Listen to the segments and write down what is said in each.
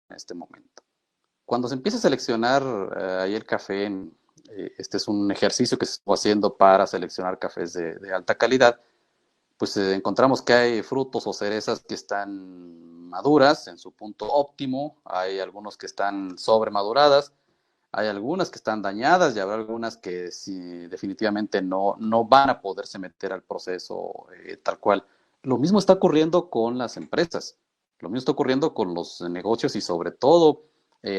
en este momento. Cuando se empieza a seleccionar ahí el café, este es un ejercicio que se está haciendo para seleccionar cafés de alta calidad, pues encontramos que hay frutos o cerezas que están maduras en su punto óptimo, hay algunos que están sobremaduradas, hay algunas que están dañadas y habrá algunas que sí, definitivamente no van a poderse meter al proceso tal cual. Lo mismo está ocurriendo con las empresas, lo mismo está ocurriendo con los negocios y sobre todo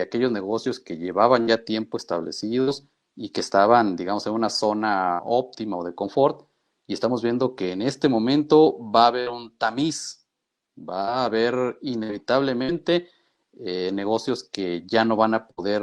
aquellos negocios que llevaban ya tiempo establecidos y que estaban, digamos, en una zona óptima o de confort. Y estamos viendo que en este momento va a haber un tamiz, va a haber inevitablemente negocios que ya no van a poder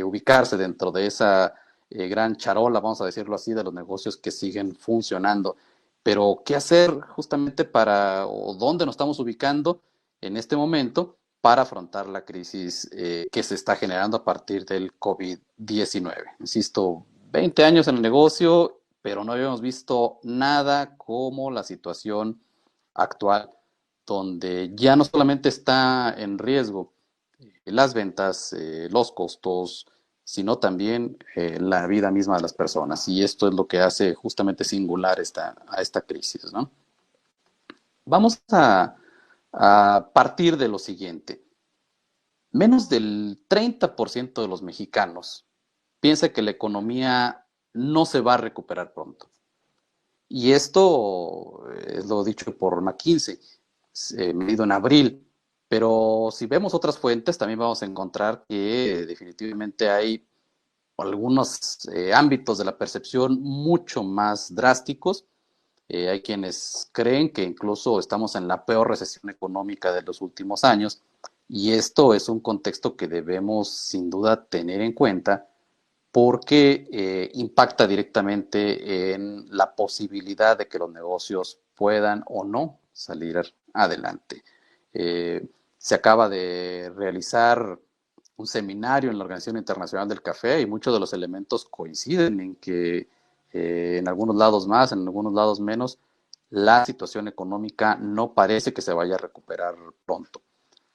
ubicarse dentro de esa gran charola, vamos a decirlo así, de los negocios que siguen funcionando. Pero, ¿qué hacer justamente para, o dónde nos estamos ubicando en este momento para afrontar la crisis que se está generando a partir del COVID-19? Insisto, 20 años en el negocio, pero no habíamos visto nada como la situación actual, donde ya no solamente está en riesgo las ventas, los costos, sino también la vida misma de las personas. Y esto es lo que hace justamente singular a esta crisis, ¿no? Vamos a partir de lo siguiente. Menos del 30% de los mexicanos piensa que la economía no se va a recuperar pronto. Y esto es lo dicho por McKinsey, medido en abril. Pero si vemos otras fuentes, también vamos a encontrar que definitivamente hay algunos ámbitos de la percepción mucho más drásticos. Hay quienes creen que incluso estamos en la peor recesión económica de los últimos años, y esto es un contexto que debemos sin duda tener en cuenta porque impacta directamente en la posibilidad de que los negocios puedan o no salir adelante. Se acaba de realizar un seminario en la Organización Internacional del Café y muchos de los elementos coinciden en que en algunos lados más, en algunos lados menos, la situación económica no parece que se vaya a recuperar pronto.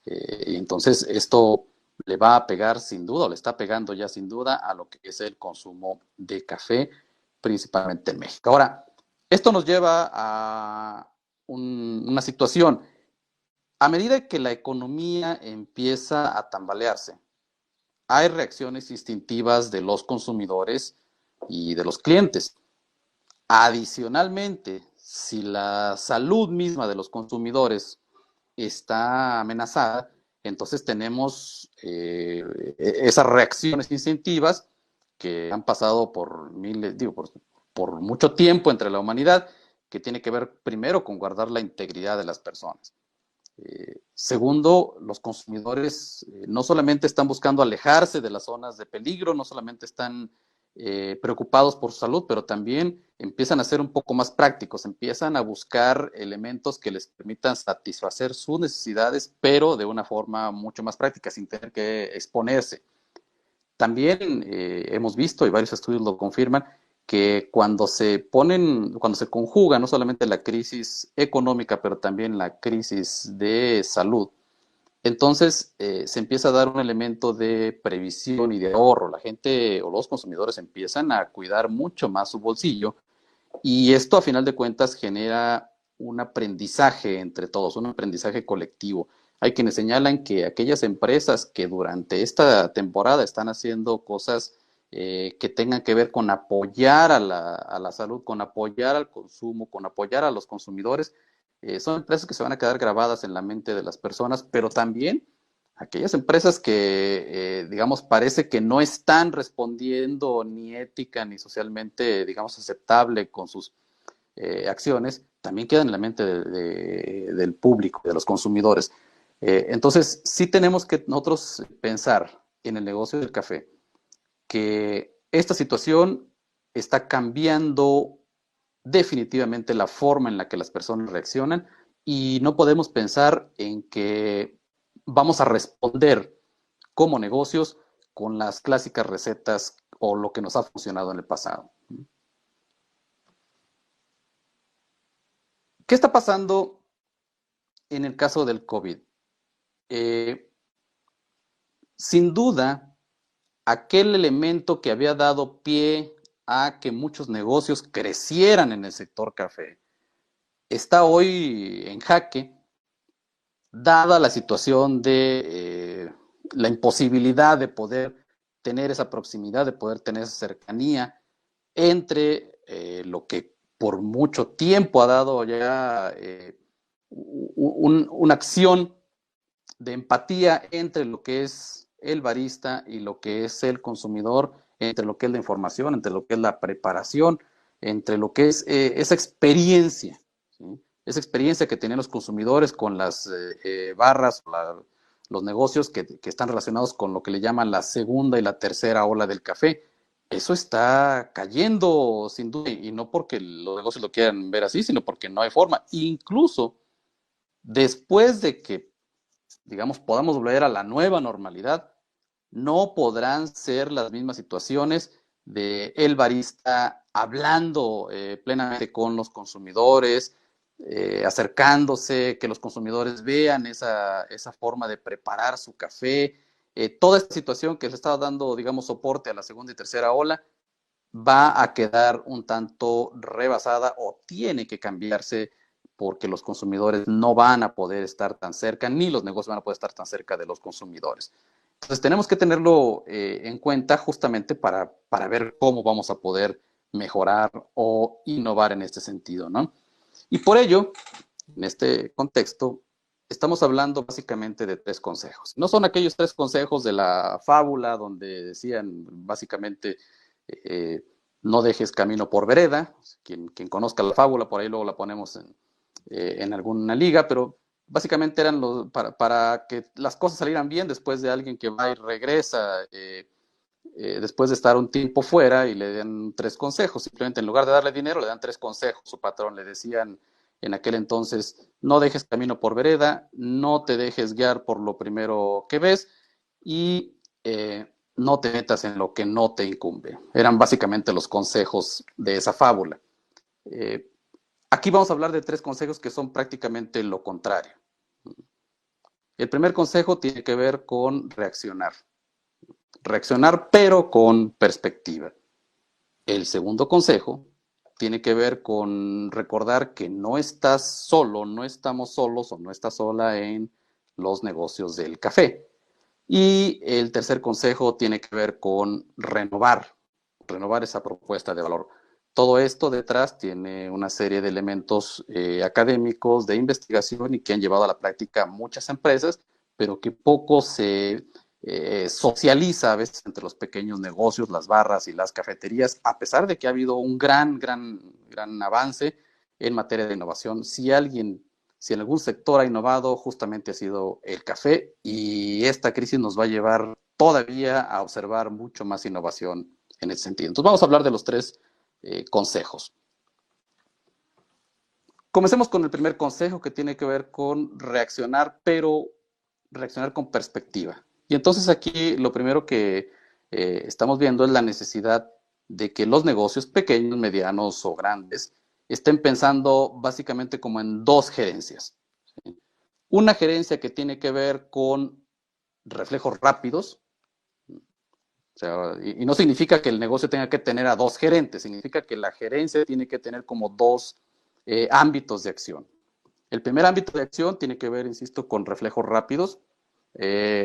Y entonces esto le va a pegar sin duda, o le está pegando ya sin duda a lo que es el consumo de café, principalmente en México. Ahora, esto nos lleva a una situación. A medida que la economía empieza a tambalearse, hay reacciones instintivas de los consumidores y de los clientes. Adicionalmente, si la salud misma de los consumidores está amenazada, entonces tenemos esas reacciones instintivas que han pasado por miles, digo, por mucho tiempo entre la humanidad, que tiene que ver primero con guardar la integridad de las personas. Segundo, los consumidores no solamente están buscando alejarse de las zonas de peligro, no solamente están preocupados por su salud, pero también empiezan a ser un poco más prácticos, empiezan a buscar elementos que les permitan satisfacer sus necesidades, pero de una forma mucho más práctica, sin tener que exponerse. También hemos visto, y varios estudios lo confirman, que cuando se conjuga no solamente la crisis económica, pero también la crisis de salud, entonces se empieza a dar un elemento de previsión y de ahorro. La gente o los consumidores empiezan a cuidar mucho más su bolsillo, y esto a final de cuentas genera un aprendizaje entre todos, un aprendizaje colectivo. Hay quienes señalan que aquellas empresas que durante esta temporada están haciendo cosas que tengan que ver con apoyar a la salud, con apoyar al consumo, con apoyar a los consumidores, son empresas que se van a quedar grabadas en la mente de las personas, pero también aquellas empresas que, digamos, parece que no están respondiendo ni ética ni socialmente, digamos, aceptable con sus acciones, también quedan en la mente del público, de los consumidores. Entonces, sí tenemos que nosotros pensar en el negocio del café, que esta situación está cambiando definitivamente la forma en la que las personas reaccionan, y no podemos pensar en que vamos a responder como negocios con las clásicas recetas o lo que nos ha funcionado en el pasado. ¿Qué está pasando en el caso del COVID? Eh, sin duda, aquel elemento que había dado pie a que muchos negocios crecieran en el sector café está hoy en jaque, dada la situación de la imposibilidad de poder tener esa proximidad, de poder tener esa cercanía entre lo que por mucho tiempo ha dado ya una acción de empatía entre lo que es el barista y lo que es el consumidor, entre lo que es la información, entre lo que es la preparación, entre lo que es esa experiencia, ¿sí? Esa experiencia que tienen los consumidores con las barras, los negocios que están relacionados con lo que le llaman la segunda y la tercera ola del café. Eso está cayendo sin duda, y no porque los negocios lo quieran ver así, sino porque no hay forma. Incluso después de que, digamos, podamos volver a la nueva normalidad, no podrán ser las mismas situaciones de el barista hablando plenamente con los consumidores, acercándose, que los consumidores vean esa forma de preparar su café. Toda esta situación que se estaba dando, digamos, soporte a la segunda y tercera ola, va a quedar un tanto rebasada o tiene que cambiarse porque los consumidores no van a poder estar tan cerca, ni los negocios van a poder estar tan cerca de los consumidores. Entonces tenemos que tenerlo en cuenta justamente para ver cómo vamos a poder mejorar o innovar en este sentido, ¿no? Y por ello, en este contexto, estamos hablando básicamente de 3 consejos. No son aquellos 3 consejos de la fábula donde decían básicamente eh, no dejes camino por vereda. Quien conozca la fábula, por ahí luego la ponemos en alguna liga, pero básicamente eran para que las cosas salieran bien después de alguien que va y regresa después de estar un tiempo fuera y le dan 3 consejos. Simplemente en lugar de darle dinero, le dan 3 consejos. Su patrón le decían en aquel entonces, no dejes camino por vereda, no te dejes guiar por lo primero que ves y no te metas en lo que no te incumbe. Eran básicamente los consejos de esa fábula. Eh, Aquí vamos a hablar de 3 consejos que son prácticamente lo contrario. El primer consejo tiene que ver con reaccionar. Reaccionar pero con perspectiva. El segundo consejo tiene que ver con recordar que no estás solo, no estamos solos o no estás sola en los negocios del café. Y el tercer consejo tiene que ver con renovar esa propuesta de valor. Todo esto detrás tiene una serie de elementos académicos de investigación y que han llevado a la práctica muchas empresas, pero que poco se socializa a veces entre los pequeños negocios, las barras y las cafeterías, a pesar de que ha habido un gran avance en materia de innovación. Si en algún sector ha innovado, justamente ha sido el café, y esta crisis nos va a llevar todavía a observar mucho más innovación en ese sentido. Entonces vamos a hablar de los 3 consejos. Comencemos con el primer consejo, que tiene que ver con reaccionar, pero reaccionar con perspectiva. Y entonces aquí lo primero que estamos viendo es la necesidad de que los negocios pequeños, medianos o grandes estén pensando básicamente como en 2 gerencias. ¿Sí? Una gerencia que tiene que ver con reflejos rápidos. O sea, y no significa que el negocio tenga que tener a 2 gerentes, significa que la gerencia tiene que tener como 2 ámbitos de acción. El primer ámbito de acción tiene que ver, insisto, con reflejos rápidos.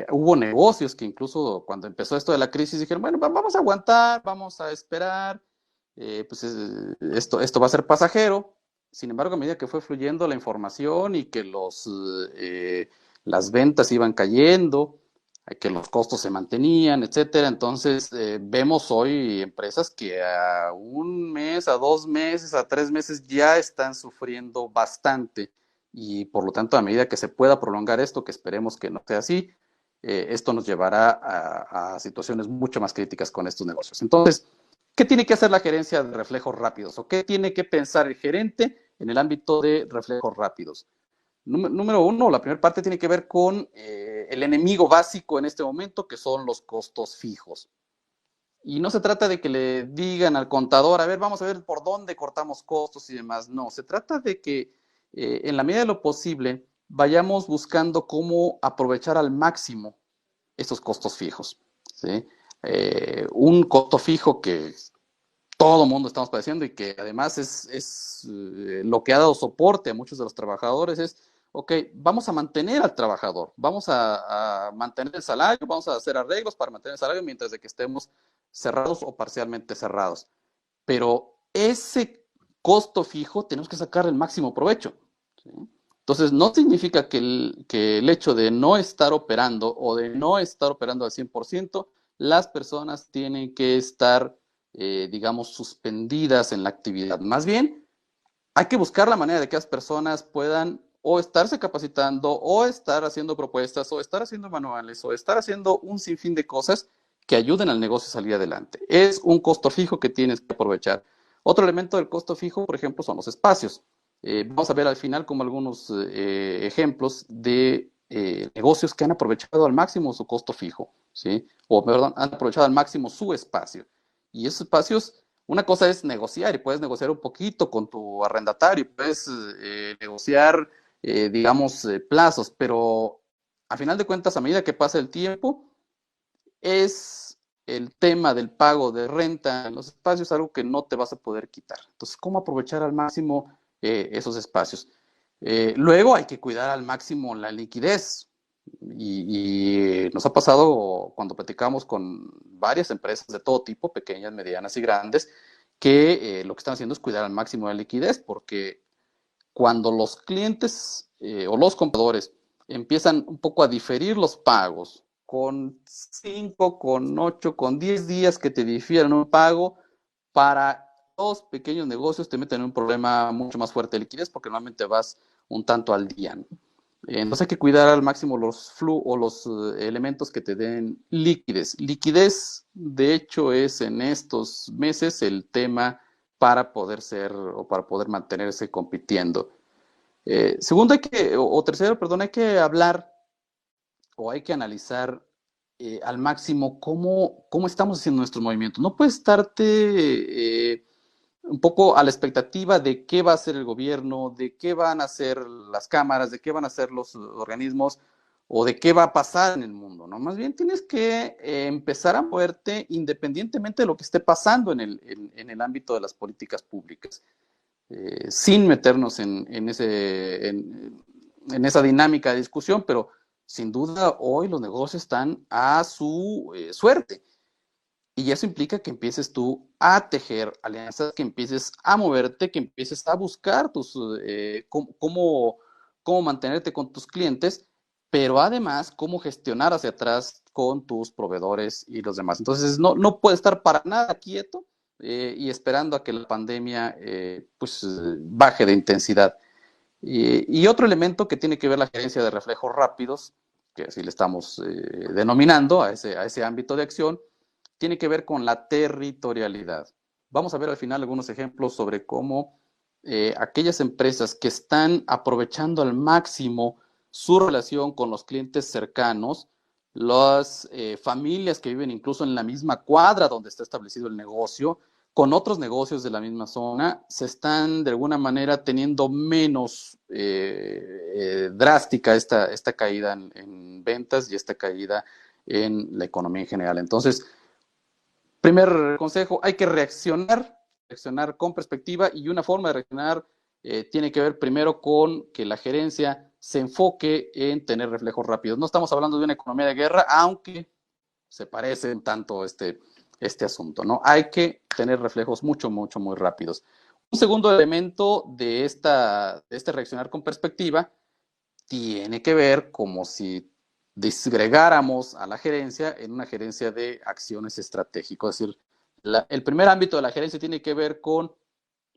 Hubo negocios que incluso cuando empezó esto de la crisis dijeron, bueno, vamos a aguantar, vamos a esperar, pues esto va a ser pasajero. Sin embargo, a medida que fue fluyendo la información y que las ventas iban cayendo, que los costos se mantenían, etcétera, entonces vemos hoy empresas que a 1 mes, a 2 meses, a 3 meses ya están sufriendo bastante, y por lo tanto, a medida que se pueda prolongar esto, que esperemos que no sea así, esto nos llevará a situaciones mucho más críticas con estos negocios. Entonces, ¿qué tiene que hacer la gerencia de reflejos rápidos? ¿O qué tiene que pensar el gerente en el ámbito de reflejos rápidos? Número 1, la primera parte tiene que ver con el enemigo básico en este momento, que son los costos fijos. Y no se trata de que le digan al contador, a ver, vamos a ver por dónde cortamos costos y demás. No, se trata de que en la medida de lo posible vayamos buscando cómo aprovechar al máximo esos costos fijos, ¿sí? Un costo fijo que todo el mundo estamos padeciendo y que además es lo que ha dado soporte a muchos de los trabajadores es, ok, vamos a mantener al trabajador, vamos a mantener el salario, vamos a hacer arreglos para mantener el salario mientras de que estemos cerrados o parcialmente cerrados. Pero ese costo fijo tenemos que sacar el máximo provecho, ¿sí? Entonces, no significa que el hecho de no estar operando o de no estar operando al 100%, las personas tienen que estar, digamos, suspendidas en la actividad. Más bien, hay que buscar la manera de que las personas puedan o estarse capacitando, o estar haciendo propuestas, o estar haciendo manuales, o estar haciendo un sinfín de cosas que ayuden al negocio a salir adelante. Es un costo fijo que tienes que aprovechar. Otro elemento del costo fijo, por ejemplo, son los espacios. Vamos a ver al final como algunos ejemplos de negocios que han aprovechado al máximo su costo fijo, ¿sí? O, perdón, han aprovechado al máximo su espacio. Y esos espacios, una cosa es negociar y puedes negociar un poquito con tu arrendatario, puedes negociar, digamos, plazos, pero a final de cuentas, a medida que pasa el tiempo, es el tema del pago de renta en los espacios algo que no te vas a poder quitar. Entonces, ¿cómo aprovechar al máximo esos espacios? Luego hay que cuidar al máximo la liquidez. Y nos ha pasado cuando platicamos con varias empresas de todo tipo, pequeñas, medianas y grandes, que lo que están haciendo es cuidar al máximo la liquidez, porque cuando los clientes o los compradores empiezan un poco a diferir los pagos, con 5, con 8, con 10 días que te difieran un pago, para los pequeños negocios te meten en un problema mucho más fuerte de liquidez porque normalmente vas un tanto al día, ¿no? Entonces hay que cuidar al máximo los o los elementos que te den liquidez. Liquidez, de hecho, es en estos meses el tema para poder ser o para poder mantenerse compitiendo. Segundo, o tercero, perdón, hay que hablar o hay que analizar al máximo cómo estamos haciendo nuestros movimientos. No puedes estarte un poco a la expectativa de qué va a hacer el gobierno, de qué van a hacer las cámaras, de qué van a hacer los organismos o de qué va a pasar en el mundo, ¿no? Más bien tienes que empezar a moverte independientemente de lo que esté pasando en el ámbito de las políticas públicas, sin meternos en esa dinámica de discusión, pero sin duda hoy los negocios están a su suerte. Y eso implica que empieces tú a tejer alianzas, que empieces a moverte, que empieces a buscar cómo mantenerte con tus clientes, pero además cómo gestionar hacia atrás con tus proveedores y los demás. Entonces no puedes estar para nada quieto y esperando a que la pandemia baje de intensidad. Y otro elemento que tiene que ver la gerencia de reflejos rápidos, que así le estamos denominando a ese ámbito de acción, tiene que ver con la territorialidad. Vamos a ver al final algunos ejemplos sobre cómo aquellas empresas que están aprovechando al máximo su relación con los clientes cercanos, las familias que viven incluso en la misma cuadra donde está establecido el negocio, con otros negocios de la misma zona, se están de alguna manera teniendo menos drástica esta caída en ventas y esta caída en la economía en general. Entonces, primer consejo, hay que reaccionar con perspectiva, y una forma de reaccionar tiene que ver primero con que la gerencia se enfoque en tener reflejos rápidos. No estamos hablando de una economía de guerra, aunque se parece un tanto este asunto, ¿no? Hay que tener reflejos muy rápidos. Un segundo elemento de este reaccionar con perspectiva tiene que ver como si disgregáramos a la gerencia en una gerencia de acciones estratégicas. Es decir, el primer ámbito de la gerencia tiene que ver con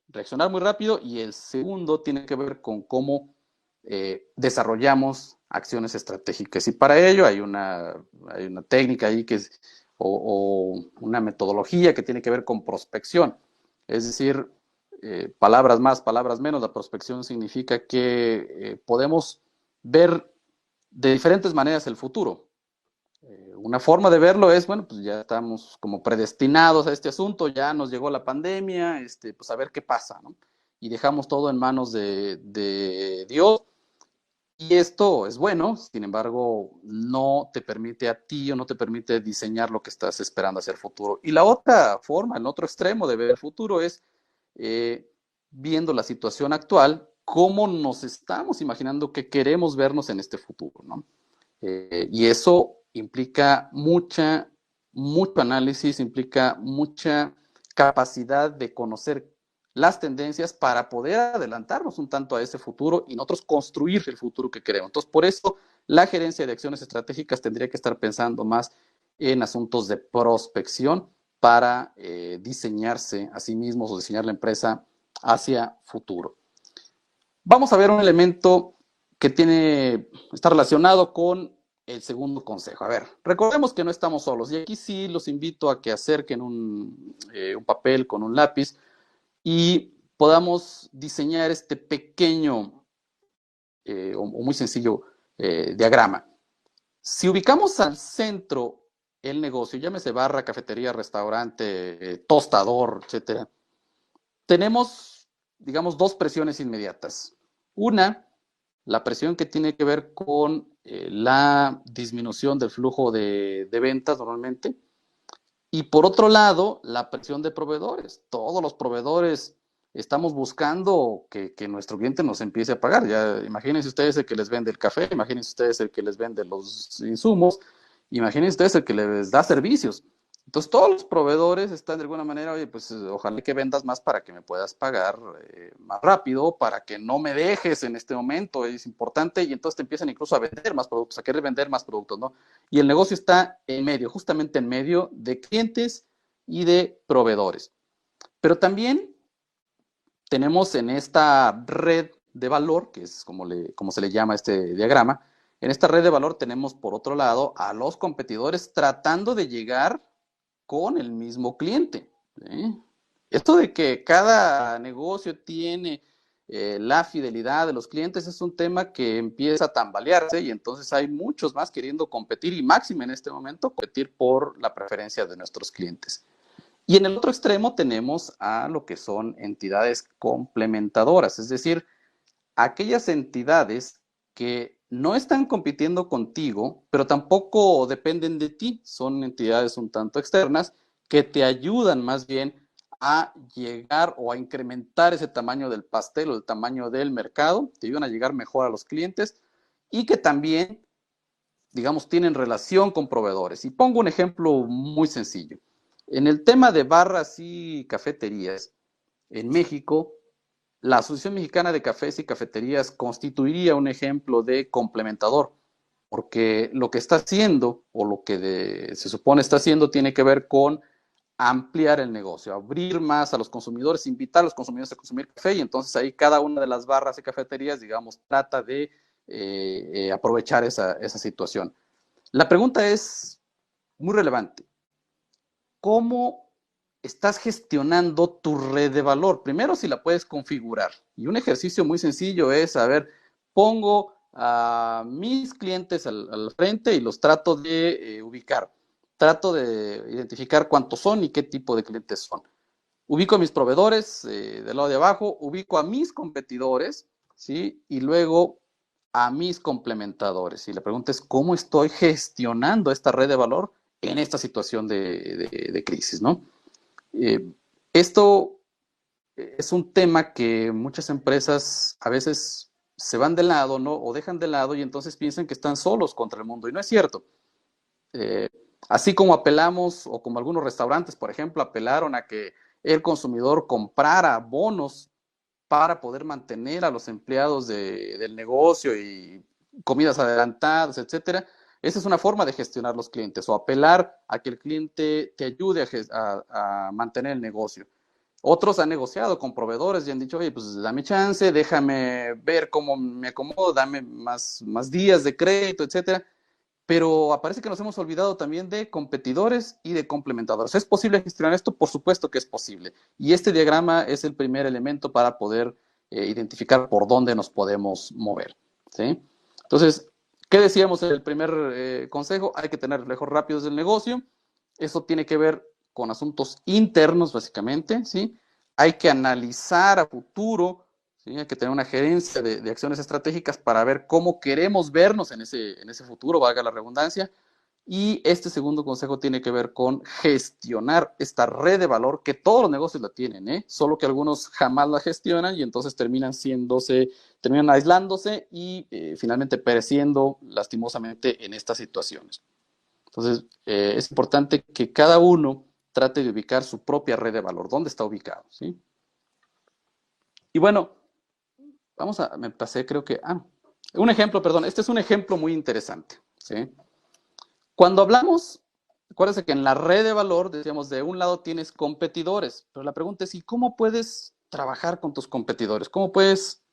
reaccionar muy rápido, y el segundo tiene que ver con cómo desarrollamos acciones estratégicas. Y para ello hay una técnica ahí o una metodología que tiene que ver con prospección. Es decir, palabras más, palabras menos, la prospección significa que podemos ver de diferentes maneras el futuro. Una forma de verlo es, bueno, pues ya estamos como predestinados a este asunto, ya nos llegó la pandemia, pues a ver qué pasa, ¿no? Y dejamos todo en manos de Dios. Y esto es bueno, sin embargo, no te permite a ti o no te permite diseñar lo que estás esperando hacia el futuro. Y la otra forma, el otro extremo de ver el futuro es eh, viendo la situación actual, cómo nos estamos imaginando que queremos vernos en este futuro, ¿no? Y eso implica mucho análisis, implica mucha capacidad de conocer las tendencias para poder adelantarnos un tanto a ese futuro y nosotros construir el futuro que queremos. Entonces, por eso la gerencia de acciones estratégicas tendría que estar pensando más en asuntos de prospección para diseñarse a sí mismos o diseñar la empresa hacia futuro. Vamos a ver un elemento que está relacionado con el segundo consejo. A ver, recordemos que no estamos solos y aquí sí los invito a que acerquen un papel con un lápiz y podamos diseñar este pequeño o muy sencillo diagrama. Si ubicamos al centro el negocio, llámese barra, cafetería, restaurante, tostador, etcétera, tenemos, digamos, dos presiones inmediatas. Una, la presión que tiene que ver con la disminución del flujo de ventas normalmente. Y por otro lado, la presión de proveedores. Todos los proveedores estamos buscando que nuestro cliente nos empiece a pagar. Ya imagínense ustedes el que les vende el café, imagínense ustedes el que les vende los insumos, imagínense ustedes el que les da servicios. Entonces todos los proveedores están de alguna manera, oye, pues ojalá que vendas más para que me puedas pagar más rápido, para que no me dejes en este momento, es importante, y entonces te empiezan incluso a vender más productos, a querer vender más productos, ¿no? Y el negocio está en medio, justamente en medio de clientes y de proveedores. Pero también tenemos en esta red de valor, que es como se le llama este diagrama, en esta red de valor tenemos por otro lado a los competidores tratando de llegar con el mismo cliente. ¿Sí? Esto de que cada negocio tiene la fidelidad de los clientes es un tema que empieza a tambalearse y entonces hay muchos más queriendo competir y máximo en este momento competir por la preferencia de nuestros clientes. Y en el otro extremo tenemos a lo que son entidades complementadoras, es decir, aquellas entidades que no están compitiendo contigo, pero tampoco dependen de ti, son entidades un tanto externas que te ayudan más bien a llegar o a incrementar ese tamaño del pastel o el tamaño del mercado, te ayudan a llegar mejor a los clientes y que también, digamos, tienen relación con proveedores. Y pongo un ejemplo muy sencillo. En el tema de barras y cafeterías, en México, la Asociación Mexicana de Cafés y Cafeterías constituiría un ejemplo de complementador, porque lo que está haciendo o lo que se supone está haciendo tiene que ver con ampliar el negocio, abrir más a los consumidores, invitar a los consumidores a consumir café y entonces ahí cada una de las barras y cafeterías, digamos, trata de aprovechar esa situación. La pregunta es muy relevante. ¿Cómo estás gestionando tu red de valor? Primero, si la puedes configurar. Y un ejercicio muy sencillo es, a ver, pongo a mis clientes al frente y los trato de ubicar. Trato de identificar cuántos son y qué tipo de clientes son. Ubico a mis proveedores del lado de abajo, ubico a mis competidores, ¿sí? Y luego a mis complementadores. Y la pregunta es, ¿cómo estoy gestionando esta red de valor en esta situación de crisis, ¿no? Eh, esto es un tema que muchas empresas a veces se van de lado, ¿no? O dejan de lado y entonces piensan que están solos contra el mundo. Y no es cierto. Eh, Así como apelamos, o como algunos restaurantes, por ejemplo, apelaron a que el consumidor comprara bonos para poder mantener a los empleados del negocio y comidas adelantadas, etcétera. Esa es una forma de gestionar los clientes o apelar a que el cliente te ayude a mantener el negocio. Otros han negociado con proveedores y han dicho, oye, pues dame chance, déjame ver cómo me acomodo, dame más días de crédito, etcétera. Pero parece que nos hemos olvidado también de competidores y de complementadores. ¿Es posible gestionar esto? Por supuesto que es posible. Y este diagrama es el primer elemento para poder identificar por dónde nos podemos mover. ¿Sí? Entonces, ¿qué decíamos en el primer consejo? Hay que tener reflejos rápidos del negocio. Eso tiene que ver con asuntos internos, básicamente. ¿Sí? Hay que analizar a futuro, ¿sí? Hay que tener una gerencia de acciones estratégicas para ver cómo queremos vernos en ese futuro, valga la redundancia. Y este segundo consejo tiene que ver con gestionar esta red de valor que todos los negocios la tienen, ¿eh? Solo que algunos jamás la gestionan y entonces terminan aislándose y finalmente pereciendo lastimosamente en estas situaciones. Entonces, es importante que cada uno trate de ubicar su propia red de valor, dónde está ubicado, ¿sí? Y bueno, me pasé, creo que, un ejemplo, perdón, este es un ejemplo muy interesante, ¿sí? Cuando hablamos, acuérdense que en la red de valor, decíamos, de un lado tienes competidores, pero la pregunta es, ¿y cómo puedes trabajar con tus competidores? ¿Cómo puedes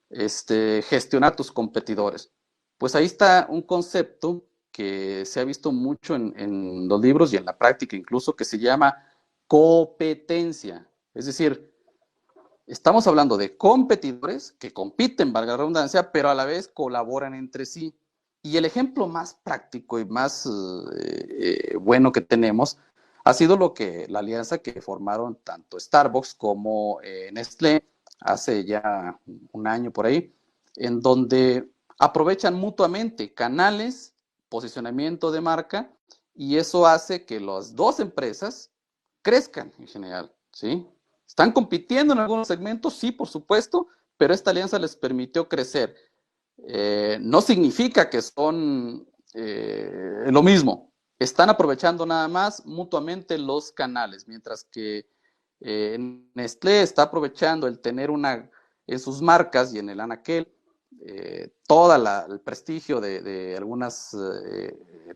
gestionar tus competidores? Pues ahí está un concepto que se ha visto mucho en los libros y en la práctica incluso, que se llama competencia. Es decir, estamos hablando de competidores que compiten, valga la redundancia, pero a la vez colaboran entre sí. Y el ejemplo más práctico y más bueno que tenemos ha sido la alianza que formaron tanto Starbucks como Nestlé hace ya un año por ahí, en donde aprovechan mutuamente canales, posicionamiento de marca, y eso hace que las dos empresas crezcan en general, ¿sí? ¿Están compitiendo en algunos segmentos? Sí, por supuesto, pero esta alianza les permitió crecer. No significa que son lo mismo. Están aprovechando nada más mutuamente los canales, mientras que Nestlé está aprovechando el tener en sus marcas y en el anaquel todo el prestigio de algunas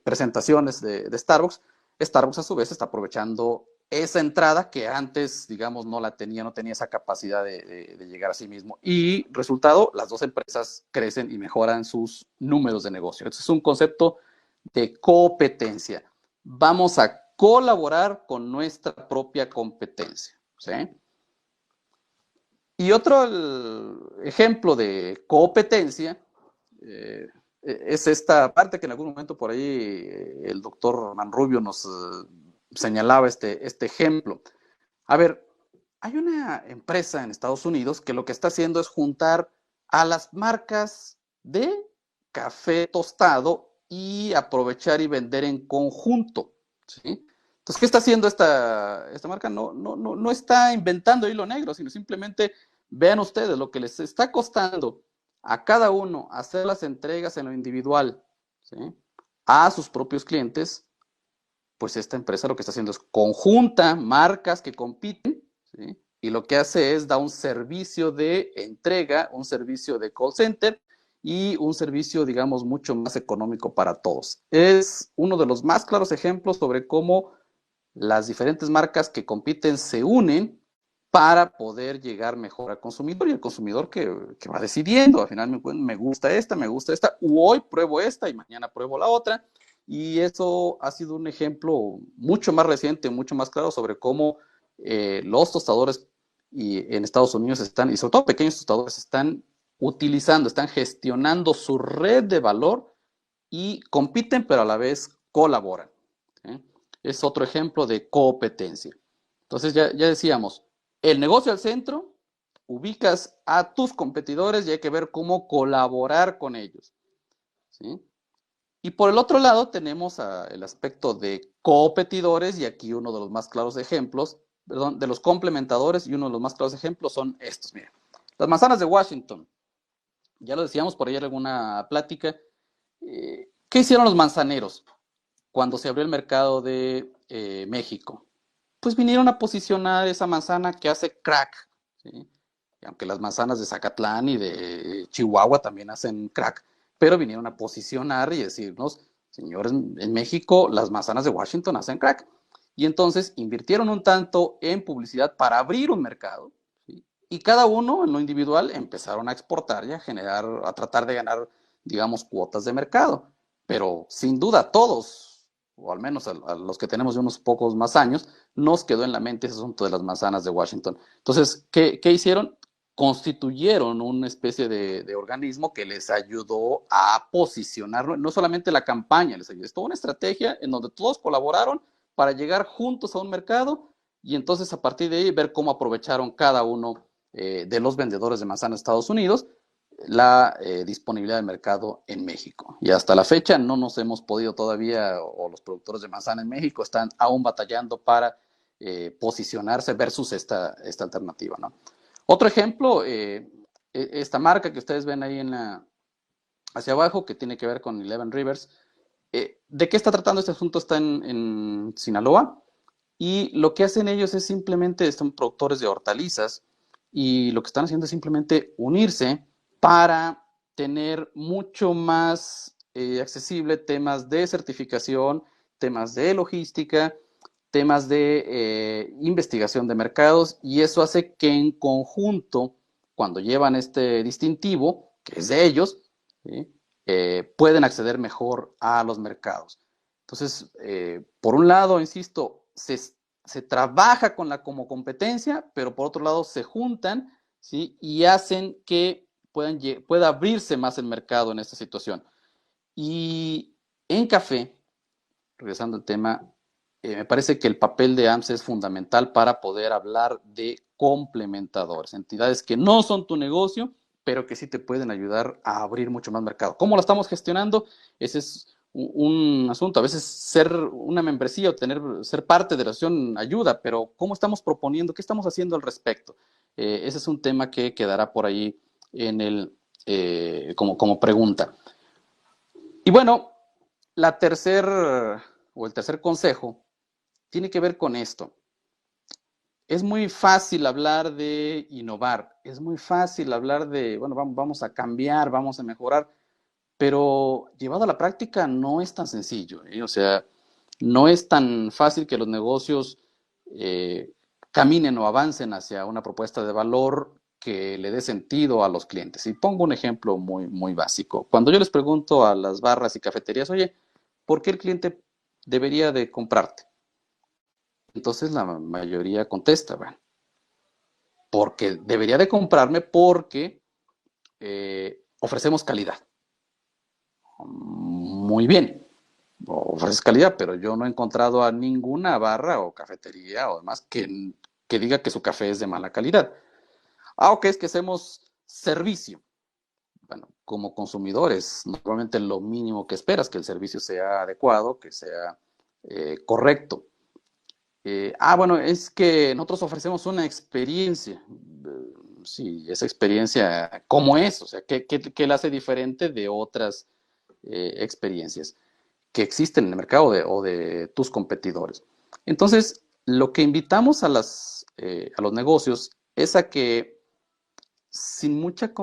presentaciones de Starbucks. Starbucks a su vez está aprovechando esa entrada que antes, digamos, no tenía esa capacidad de llegar a sí mismo. Y resultado, las dos empresas crecen y mejoran sus números de negocio. Este es un concepto de competencia. Vamos a colaborar con nuestra propia competencia, ¿sí? Y otro ejemplo de competencia es esta parte que en algún momento por ahí el doctor Manrubio nos señalaba este ejemplo. A ver, hay una empresa en Estados Unidos que lo que está haciendo es juntar a las marcas de café tostado y aprovechar y vender en conjunto, ¿sí? Entonces, ¿qué está haciendo esta marca? No está inventando hilo negro, sino simplemente vean ustedes lo que les está costando a cada uno hacer las entregas en lo individual, ¿sí? A sus propios clientes. Pues esta empresa lo que está haciendo es conjunta marcas que compiten, ¿sí? Y lo que hace es dar un servicio de entrega, un servicio de call center y un servicio, digamos, mucho más económico para todos. Es uno de los más claros ejemplos sobre cómo las diferentes marcas que compiten se unen para poder llegar mejor al consumidor, y el consumidor que va decidiendo, al final me gusta esta, o hoy pruebo esta y mañana pruebo la otra. Y eso ha sido un ejemplo mucho más reciente, mucho más claro sobre cómo los tostadores en Estados Unidos están, y sobre todo pequeños tostadores, están utilizando, están gestionando su red de valor y compiten, pero a la vez colaboran, ¿sí? Es otro ejemplo de competencia. Entonces ya decíamos, el negocio al centro, ubicas a tus competidores y hay que ver cómo colaborar con ellos, ¿sí? Y por el otro lado tenemos el aspecto de competidores, y aquí uno de los más claros ejemplos, perdón, de los complementadores, y uno de los más claros ejemplos son estos, miren. Las manzanas de Washington, ya lo decíamos por ahí en alguna plática. ¿Qué hicieron los manzaneros cuando se abrió el mercado de México? Pues vinieron a posicionar esa manzana que hace crack, ¿sí? Y aunque las manzanas de Zacatlán y de Chihuahua también hacen crack, pero vinieron a posicionar y decirnos, señores, en México las manzanas de Washington hacen crack. Y entonces invirtieron un tanto en publicidad para abrir un mercado, ¿sí? Y cada uno en lo individual empezaron a exportar y a tratar de ganar, digamos, cuotas de mercado. Pero sin duda todos, o al menos a los que tenemos unos pocos más años, nos quedó en la mente ese asunto de las manzanas de Washington. Entonces, ¿qué hicieron? Constituyeron una especie de organismo que les ayudó a posicionar, no solamente la campaña, les ayudó, es toda una estrategia en donde todos colaboraron para llegar juntos a un mercado y entonces a partir de ahí ver cómo aprovecharon cada uno de los vendedores de manzana de Estados Unidos la disponibilidad del mercado en México. Y hasta la fecha no nos hemos podido todavía, o los productores de manzana en México están aún batallando para posicionarse versus esta alternativa, ¿no? Otro ejemplo, esta marca que ustedes ven ahí hacia abajo, que tiene que ver con Eleven Rivers. ¿De qué está tratando este asunto? Está en Sinaloa, y lo que hacen ellos es simplemente, son productores de hortalizas, y lo que están haciendo es simplemente unirse para tener mucho más accesible temas de certificación, temas de logística, temas de investigación de mercados, y eso hace que en conjunto, cuando llevan este distintivo, que es de ellos, ¿sí? Pueden acceder mejor a los mercados. Entonces, por un lado, insisto, se trabaja como competencia, pero por otro lado se juntan, ¿sí? Y hacen que pueda abrirse más el mercado en esta situación. Y en café, regresando al tema, me parece que el papel de AMS es fundamental para poder hablar de complementadores, entidades que no son tu negocio, pero que sí te pueden ayudar a abrir mucho más mercado. ¿Cómo lo estamos gestionando? Ese es un asunto. A veces ser una membresía o ser parte de la asociación ayuda, pero ¿cómo estamos proponiendo? ¿Qué estamos haciendo al respecto? Ese es un tema que quedará por ahí como pregunta. Y bueno, el tercer consejo tiene que ver con esto. Es muy fácil hablar de innovar, es muy fácil hablar de, bueno, vamos a cambiar, vamos a mejorar, pero llevado a la práctica no es tan sencillo, ¿eh? O sea, no es tan fácil que los negocios eh, caminen o avancen hacia una propuesta de valor que le dé sentido a los clientes. Y pongo un ejemplo muy, muy básico. Cuando yo les pregunto a las barras y cafeterías, oye, ¿por qué el cliente debería de comprarte? Entonces la mayoría contesta, bueno, porque debería de comprarme porque ofrecemos calidad. Muy bien, ofreces calidad, pero yo no he encontrado a ninguna barra o cafetería o demás que diga que su café es de mala calidad. Ok, es que hacemos servicio. Bueno, como consumidores, normalmente lo mínimo que esperas, que el servicio sea adecuado, que sea correcto. Bueno, es que nosotros ofrecemos una experiencia. Sí, esa experiencia, ¿cómo es? O sea, ¿qué la hace diferente de otras experiencias que existen en el mercado o de tus competidores? Entonces, lo que invitamos a los negocios es a que sin mucha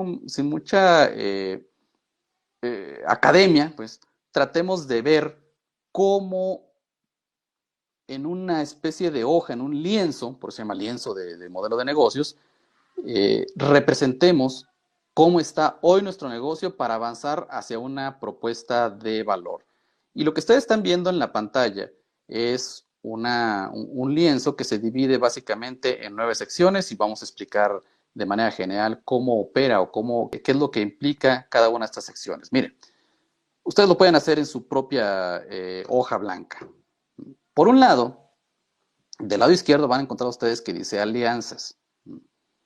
academia, pues tratemos de ver cómo en una especie de hoja, en un lienzo, por eso se llama lienzo de modelo de negocios, representemos cómo está hoy nuestro negocio para avanzar hacia una propuesta de valor. Y lo que ustedes están viendo en la pantalla es un lienzo que se divide básicamente en 9 secciones, y vamos a explicar de manera general cómo opera o qué es lo que implica cada una de estas secciones. Miren, ustedes lo pueden hacer en su propia hoja blanca. Por un lado, del lado izquierdo van a encontrar ustedes que dice alianzas.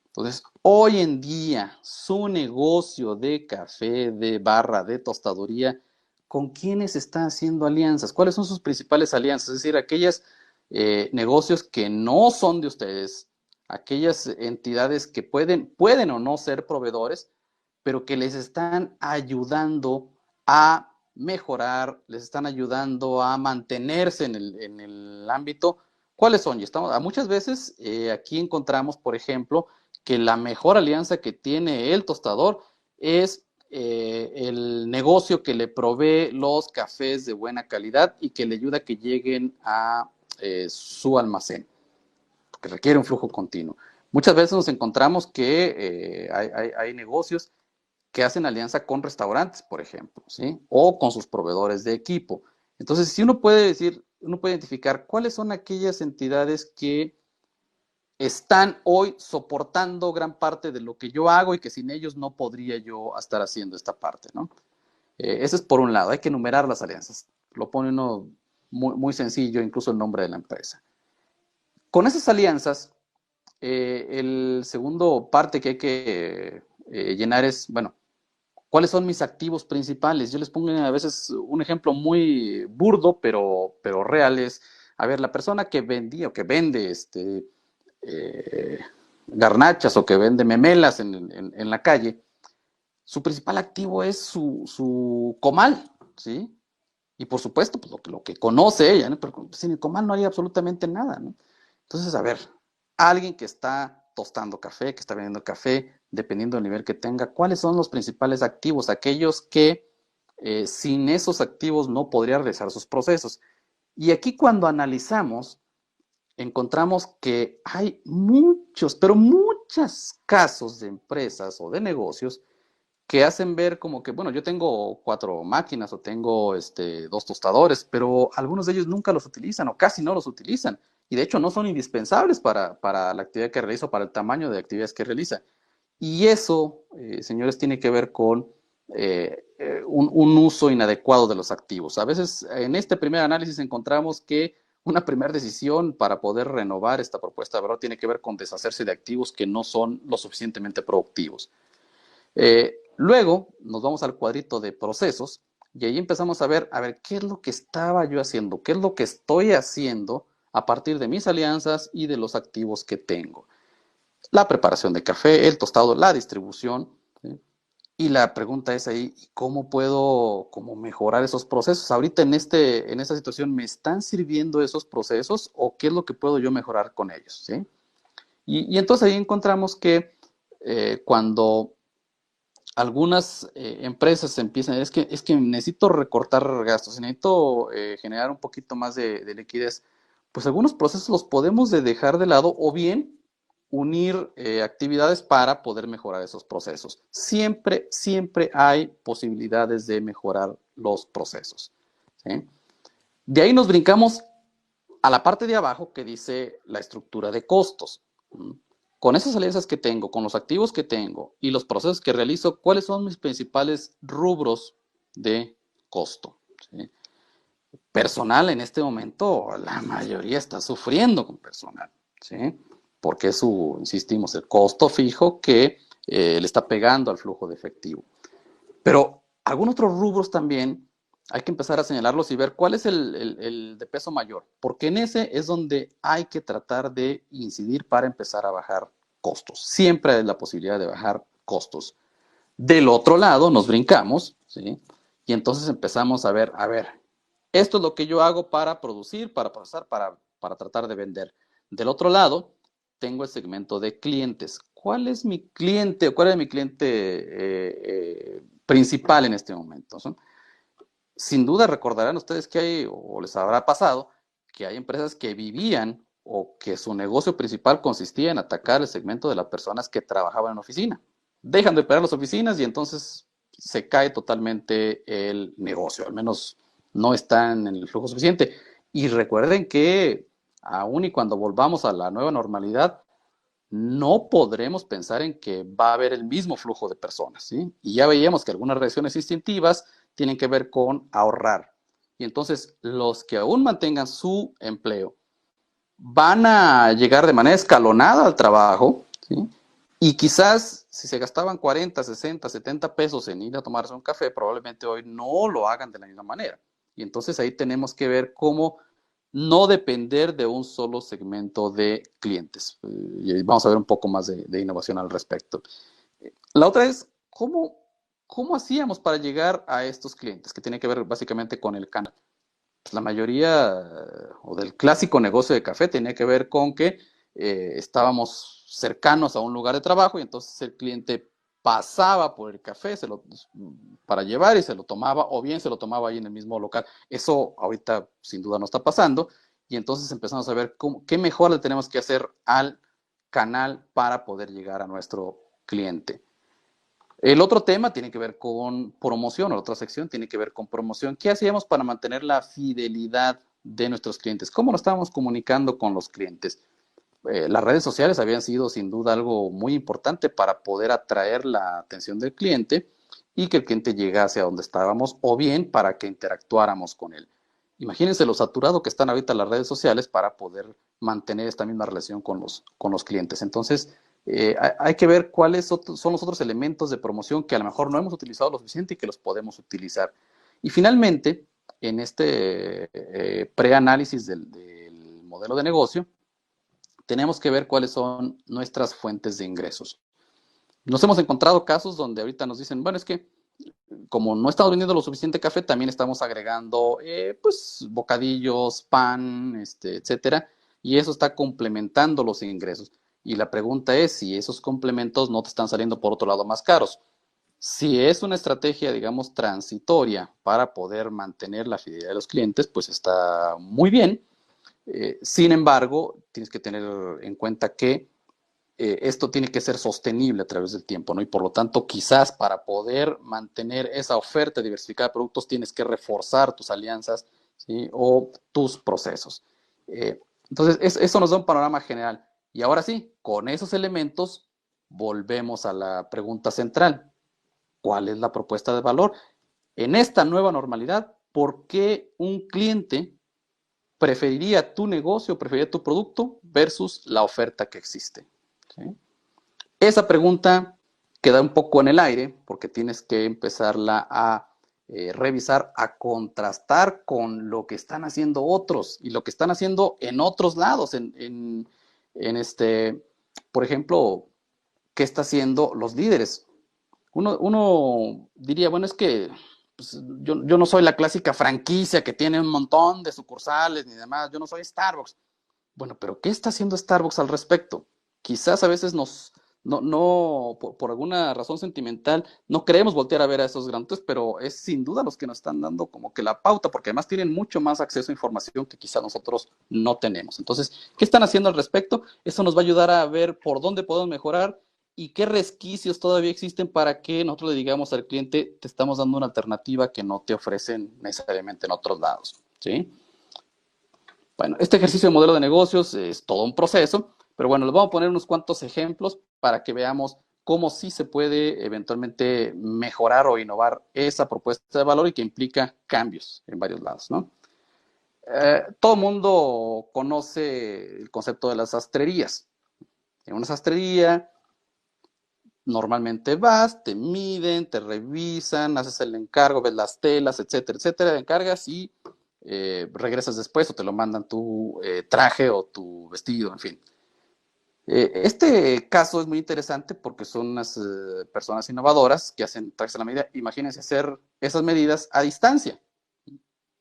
Entonces, hoy en día, su negocio de café, de barra, de tostaduría, ¿con quiénes está haciendo alianzas? ¿Cuáles son sus principales alianzas? Es decir, aquellos negocios que no son de ustedes, aquellas entidades que pueden o no ser proveedores, pero que les están ayudando a mejorar, les están ayudando a mantenerse en el ámbito. ¿Cuáles son? Muchas veces aquí encontramos, por ejemplo, que la mejor alianza que tiene el tostador es el negocio que le provee los cafés de buena calidad y que le ayuda a que lleguen a su almacén, que requiere un flujo continuo. Muchas veces nos encontramos que hay negocios que hacen alianza con restaurantes, por ejemplo, ¿sí? O con sus proveedores de equipo. Entonces, si uno puede identificar cuáles son aquellas entidades que están hoy soportando gran parte de lo que yo hago y que sin ellos no podría yo estar haciendo esta parte, ¿no? Eso es por un lado, hay que enumerar las alianzas. Lo pone uno muy, muy sencillo, incluso el nombre de la empresa. Con esas alianzas, el segundo parte que hay que llenar es, bueno, ¿cuáles son mis activos principales? Yo les pongo a veces un ejemplo muy burdo, pero real es, a ver, la persona que vendía o que vende eh, garnachas o que vende memelas en la calle, su principal activo es su comal, ¿sí? Y por supuesto, pues lo que conoce ella, ¿no? Pero sin el comal no haría absolutamente nada, ¿no? Entonces, a ver, alguien que está tostando café, que está vendiendo café, dependiendo del nivel que tenga, ¿cuáles son los principales activos? Aquellos que sin esos activos no podría realizar sus procesos. Y aquí cuando analizamos, encontramos que hay muchos, pero muchos casos de empresas o de negocios que hacen ver como que, bueno, yo tengo 4 máquinas o tengo dos tostadores, pero algunos de ellos nunca los utilizan o casi no los utilizan. Y de hecho no son indispensables para la actividad que realiza o para el tamaño de actividades que realiza. Y eso, señores, tiene que ver con un uso inadecuado de los activos. A veces en este primer análisis encontramos que una primera decisión para poder renovar esta propuesta de valor tiene que ver con deshacerse de activos que no son lo suficientemente productivos. Luego nos vamos al cuadrito de procesos y ahí empezamos a ver, qué es lo que estaba yo haciendo, qué es lo que estoy haciendo a partir de mis alianzas y de los activos que tengo. La preparación de café, el tostado, la distribución, ¿sí? Y la pregunta es ahí, ¿cómo puedo mejorar esos procesos? Ahorita en esta situación, ¿me están sirviendo esos procesos o qué es lo que puedo yo mejorar con ellos? ¿Sí? Y entonces ahí encontramos que cuando algunas empresas empiezan, es que necesito recortar gastos, necesito generar un poquito más de liquidez, pues algunos procesos los podemos dejar de lado o bien unir actividades para poder mejorar esos procesos. Siempre, siempre hay posibilidades de mejorar los procesos, ¿sí? De ahí nos brincamos a la parte de abajo que dice la estructura de costos. Con esas alianzas que tengo, con los activos que tengo y los procesos que realizo, ¿cuáles son mis principales rubros de costo? ¿Sí? Personal en este momento, la mayoría está sufriendo con personal, ¿sí? Porque es insistimos, el costo fijo que le está pegando al flujo de efectivo. Pero algunos otros rubros también hay que empezar a señalarlos y ver cuál es el de peso mayor, porque en ese es donde hay que tratar de incidir para empezar a bajar costos. Siempre hay la posibilidad de bajar costos. Del otro lado nos brincamos, ¿sí? Y entonces empezamos a ver, esto es lo que yo hago para producir, para procesar, para tratar de vender. Del otro lado, tengo el segmento de clientes. ¿Cuál es mi cliente? ¿Cuál es mi cliente principal en este momento? ¿Sí? Sin duda recordarán ustedes que hay, o les habrá pasado, que hay empresas que vivían o que su negocio principal consistía en atacar el segmento de las personas que trabajaban en oficina. Dejan de operar las oficinas y entonces se cae totalmente el negocio, al menos no están en el flujo suficiente. Y recuerden que aun y cuando volvamos a la nueva normalidad, no podremos pensar en que va a haber el mismo flujo de personas, ¿sí? Y ya veíamos que algunas reacciones instintivas tienen que ver con ahorrar. Y entonces los que aún mantengan su empleo van a llegar de manera escalonada al trabajo, ¿sí? Y quizás si se gastaban 40, 60, 70 pesos en ir a tomarse un café, probablemente hoy no lo hagan de la misma manera. Y entonces ahí tenemos que ver cómo no depender de un solo segmento de clientes. Y vamos a ver un poco más de innovación al respecto. La otra es cómo hacíamos para llegar a estos clientes, que tiene que ver básicamente con el canal. Pues la mayoría o del clásico negocio de café tenía que ver con que estábamos cercanos a un lugar de trabajo y entonces el cliente pasaba por el café para llevar y se lo tomaba o bien se lo tomaba ahí en el mismo local. Eso ahorita sin duda no está pasando y entonces empezamos a ver qué mejor le tenemos que hacer al canal para poder llegar a nuestro cliente. El otro tema tiene que ver con promoción, la otra sección tiene que ver con promoción. ¿Qué hacíamos para mantener la fidelidad de nuestros clientes? ¿Cómo nos estábamos comunicando con los clientes? Las redes sociales habían sido sin duda algo muy importante para poder atraer la atención del cliente y que el cliente llegase a donde estábamos o bien para que interactuáramos con él. Imagínense lo saturado que están ahorita las redes sociales para poder mantener esta misma relación con los clientes. Entonces, hay que ver cuáles son los otros elementos de promoción que a lo mejor no hemos utilizado lo suficiente y que los podemos utilizar. Y finalmente, en este preanálisis del modelo de negocio, tenemos que ver cuáles son nuestras fuentes de ingresos. Nos hemos encontrado casos donde ahorita nos dicen, bueno, es que como no estamos vendiendo lo suficiente café, también estamos agregando pues bocadillos, pan, etcétera, y eso está complementando los ingresos. Y la pregunta es si esos complementos no te están saliendo por otro lado más caros. Si es una estrategia, digamos, transitoria para poder mantener la fidelidad de los clientes, pues está muy bien. Sin embargo, tienes que tener en cuenta que esto tiene que ser sostenible a través del tiempo, ¿no? Y por lo tanto, quizás para poder mantener esa oferta diversificada de productos, tienes que reforzar tus alianzas, ¿sí? O tus procesos. Entonces, eso nos da un panorama general. Y ahora sí, con esos elementos, volvemos a la pregunta central. ¿Cuál es la propuesta de valor? En esta nueva normalidad, ¿por qué un cliente preferiría tu negocio, preferiría tu producto versus la oferta que existe? ¿Sí? Esa pregunta queda un poco en el aire porque tienes que empezarla a revisar, a contrastar con lo que están haciendo otros y lo que están haciendo en otros lados. Por ejemplo, ¿qué están haciendo los líderes? Uno diría, bueno, es que pues, yo no soy la clásica franquicia que tiene un montón de sucursales ni demás, yo no soy Starbucks. Bueno, pero ¿qué está haciendo Starbucks al respecto? Quizás a veces por alguna razón sentimental, no queremos voltear a ver a esos grandes, pero es sin duda los que nos están dando como que la pauta, porque además tienen mucho más acceso a información que quizás nosotros no tenemos. Entonces, ¿qué están haciendo al respecto? Eso nos va a ayudar a ver por dónde podemos mejorar y qué resquicios todavía existen para que nosotros le digamos al cliente, te estamos dando una alternativa que no te ofrecen necesariamente en otros lados, ¿sí? Bueno, este ejercicio de modelo de negocios es todo un proceso, pero bueno, les vamos a poner unos cuantos ejemplos para que veamos cómo sí se puede eventualmente mejorar o innovar esa propuesta de valor y que implica cambios en varios lados, ¿no? Todo el mundo conoce el concepto de las sastrerías. En una sastrería normalmente vas, te miden, te revisan, haces el encargo, ves las telas, etcétera, etcétera, encargas y regresas después o te lo mandan tu traje o tu vestido, en fin. Este caso es muy interesante porque son unas personas innovadoras que hacen trajes a la medida. Imagínense hacer esas medidas a distancia.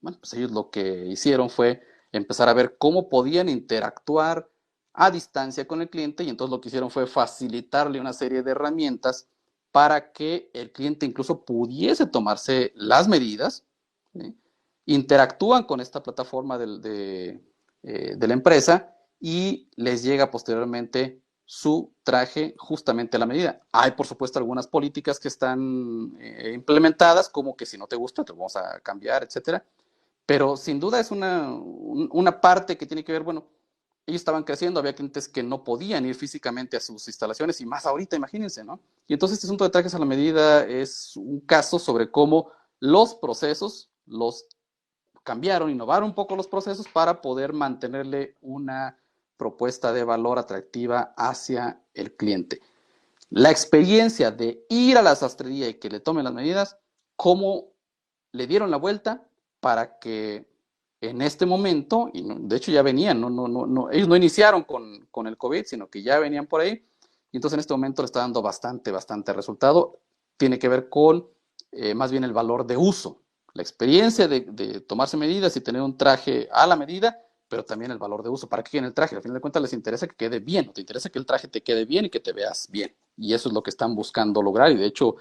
Bueno, pues ellos lo que hicieron fue empezar a ver cómo podían interactuar a distancia con el cliente y entonces lo que hicieron fue facilitarle una serie de herramientas para que el cliente incluso pudiese tomarse las medidas, ¿sí? Interactúan con esta plataforma de la empresa y les llega posteriormente su traje justamente a la medida. Hay, por supuesto, algunas políticas que están implementadas, como que si no te gusta, te vamos a cambiar, etcétera. Pero sin duda es una parte que tiene que ver, bueno, ellos estaban creciendo, había clientes que no podían ir físicamente a sus instalaciones y más ahorita, imagínense, ¿no? Y entonces este asunto de trajes a la medida es un caso sobre cómo los procesos los cambiaron, innovaron un poco los procesos para poder mantenerle una propuesta de valor atractiva hacia el cliente. La experiencia de ir a la sastrería y que le tomen las medidas, cómo le dieron la vuelta para que en este momento, y de hecho ya venían, ellos no iniciaron con el COVID, sino que ya venían por ahí, y entonces en este momento le está dando bastante resultado. Tiene que ver con más bien el valor de uso, la experiencia de tomarse medidas y tener un traje a la medida, pero también el valor de uso. ¿Para qué quieren el traje? Al final de cuentas les interesa que quede bien, te interesa que el traje te quede bien y que te veas bien. Y eso es lo que están buscando lograr y de hecho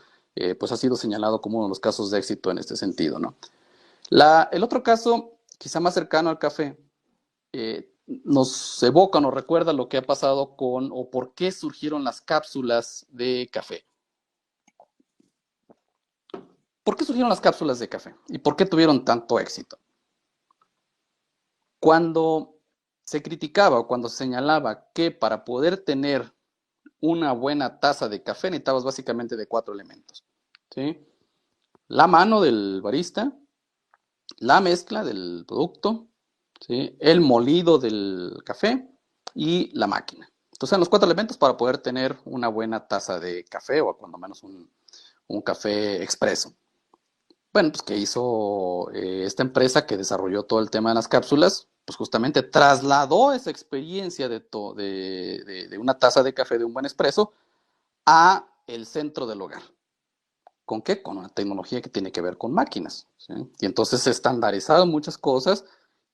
pues ha sido señalado como uno de los casos de éxito en este sentido, ¿no? El otro caso, quizá más cercano al café, nos evoca, nos recuerda lo que ha pasado con o por qué surgieron las cápsulas de café. ¿Por qué surgieron las cápsulas de café? ¿Y por qué tuvieron tanto éxito? Cuando se criticaba o cuando se señalaba que para poder tener una buena taza de café necesitabas básicamente de 4 elementos, ¿sí? La mano del barista, la mezcla del producto, ¿sí? El molido del café y la máquina. Entonces, son los cuatro elementos para poder tener una buena taza de café o cuando menos un café expreso. Bueno, pues ¿qué hizo esta empresa que desarrolló todo el tema de las cápsulas? Pues justamente trasladó esa experiencia de una taza de café de un buen expreso a el centro del hogar. ¿Con qué? Con una tecnología que tiene que ver con máquinas, ¿sí? Y entonces se estandarizaron muchas cosas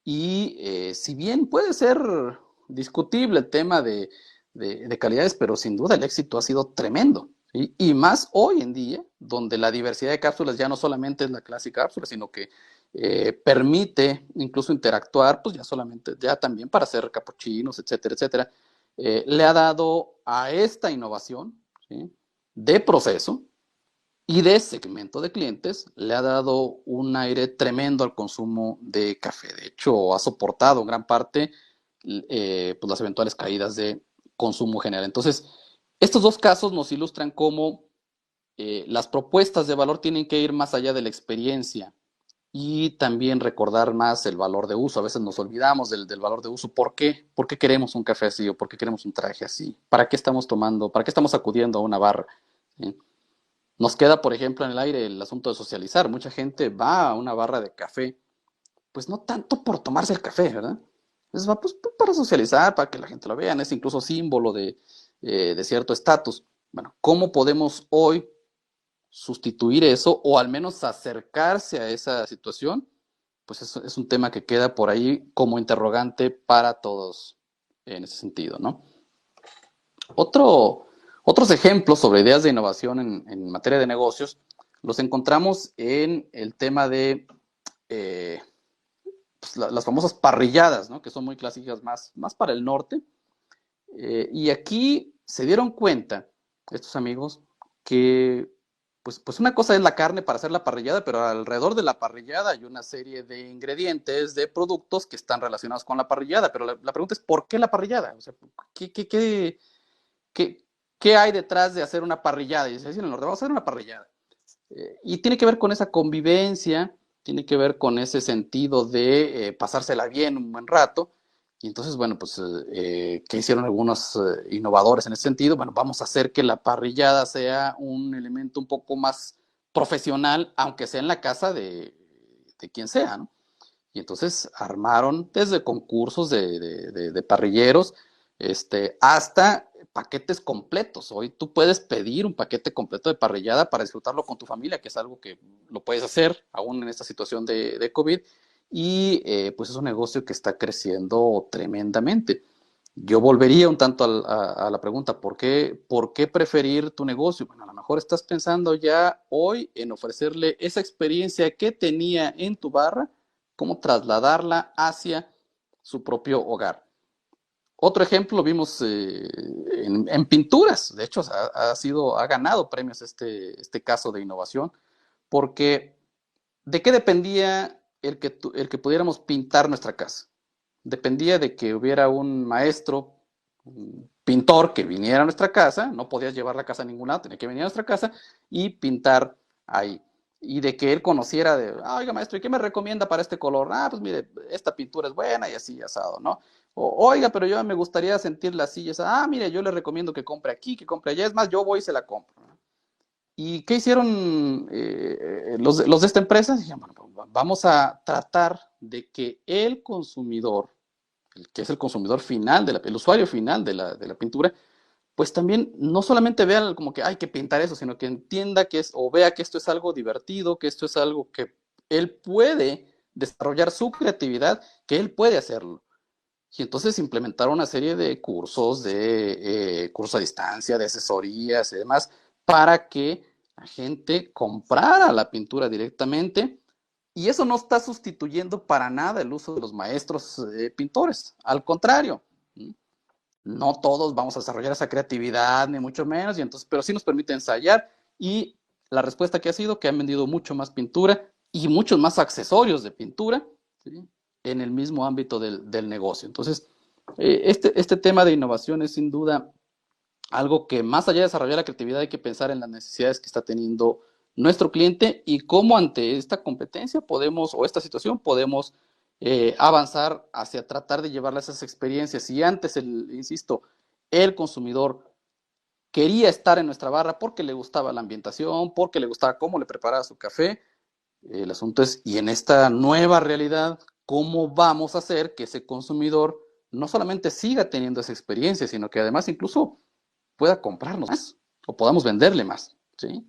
y si bien puede ser discutible el tema de calidades, pero sin duda el éxito ha sido tremendo, ¿sí? Y más hoy en día, donde la diversidad de cápsulas ya no solamente es la clásica cápsula, sino que permite incluso interactuar, pues ya solamente, ya también para hacer capuchinos, etcétera, etcétera, le ha dado a esta innovación, ¿sí? De proceso y de segmento de clientes le ha dado un aire tremendo al consumo de café. De hecho, ha soportado en gran parte pues las eventuales caídas de consumo general. Entonces, estos dos casos nos ilustran cómo las propuestas de valor tienen que ir más allá de la experiencia y también recordar más el valor de uso. A veces nos olvidamos del valor de uso. ¿Por qué? ¿Por qué queremos un café así o por qué queremos un traje así? ¿Para qué estamos tomando? ¿Para qué estamos acudiendo a una barra? ¿Sí? Nos queda, por ejemplo, en el aire el asunto de socializar. Mucha gente va a una barra de café, pues no tanto por tomarse el café, ¿verdad? Es va pues, para socializar, para que la gente lo vea, es incluso símbolo de cierto estatus. Bueno, ¿cómo podemos hoy sustituir eso o al menos acercarse a esa situación? Pues es un tema que queda por ahí como interrogante para todos en ese sentido, ¿no? Otro, Otros ejemplos sobre ideas de innovación en materia de negocios los encontramos en el tema de eh, pues, las famosas parrilladas, ¿no? Que son muy clásicas más para el norte. Y aquí se dieron cuenta estos amigos que pues una cosa es la carne para hacer la parrillada, pero alrededor de la parrillada hay una serie de ingredientes, de productos que están relacionados con la parrillada. Pero la pregunta es, ¿por qué la parrillada? O sea, ¿qué, ¿qué hay detrás de hacer una parrillada? Y dice, en el norte vamos a hacer una parrillada. Y tiene que ver con esa convivencia, tiene que ver con ese sentido de pasársela bien un buen rato. Y entonces, bueno, pues, ¿qué hicieron algunos innovadores en ese sentido? Bueno, vamos a hacer que la parrillada sea un elemento un poco más profesional, aunque sea en la casa de quien sea, ¿no? Y entonces armaron desde concursos de parrilleros hasta paquetes completos. Hoy tú puedes pedir un paquete completo de parrillada para disfrutarlo con tu familia, que es algo que lo puedes hacer aún en esta situación de COVID. Y pues es un negocio que está creciendo tremendamente. Yo volvería un tanto a la pregunta, ¿por qué preferir tu negocio? Bueno, a lo mejor estás pensando ya hoy en ofrecerle esa experiencia que tenía en tu barra, cómo trasladarla hacia su propio hogar. Otro ejemplo lo vimos en pinturas. De hecho, ha ganado premios este caso de innovación, porque ¿de qué dependía el que pudiéramos pintar nuestra casa? Dependía de que hubiera un maestro, un pintor que viniera a nuestra casa. No podías llevar la casa a ningún lado, tenía que venir a nuestra casa y pintar ahí. Y de que él conociera oiga maestro, ¿y qué me recomienda para este color? Pues mire, esta pintura es buena y así asado, ¿no? Oiga, pero yo me gustaría sentirla así y esa. Mire, yo le recomiendo que compre aquí, que compre allá. Es más, yo voy y se la compro, ¿no? ¿Y qué hicieron los de esta empresa? Dijeron, bueno, pues, vamos a tratar de que el consumidor, el que es el consumidor final, el usuario final de la pintura, pues también no solamente vea como que hay que pintar eso, sino que entienda que o vea que esto es algo divertido, que esto es algo que él puede desarrollar su creatividad, que él puede hacerlo. Y entonces implementaron una serie de cursos, de cursos a distancia, de asesorías y demás, para que la gente comprara la pintura directamente. Y eso no está sustituyendo para nada el uso de los maestros pintores. Al contrario, no todos vamos a desarrollar esa creatividad, ni mucho menos, y entonces, pero sí nos permite ensayar. Y la respuesta que ha sido que han vendido mucho más pintura y muchos más accesorios de pintura, ¿sí? En el mismo ámbito del negocio. Entonces, este tema de innovación es sin duda algo que más allá de desarrollar la creatividad hay que pensar en las necesidades que está teniendo nuestro cliente y cómo ante esta competencia podemos, o esta situación, podemos avanzar hacia tratar de llevarle esas experiencias. Si antes, insisto, el consumidor quería estar en nuestra barra porque le gustaba la ambientación, porque le gustaba cómo le preparaba su café, el asunto es, y en esta nueva realidad, ¿cómo vamos a hacer que ese consumidor no solamente siga teniendo esa experiencia, sino que además incluso pueda comprarnos más o podamos venderle más? ¿Sí?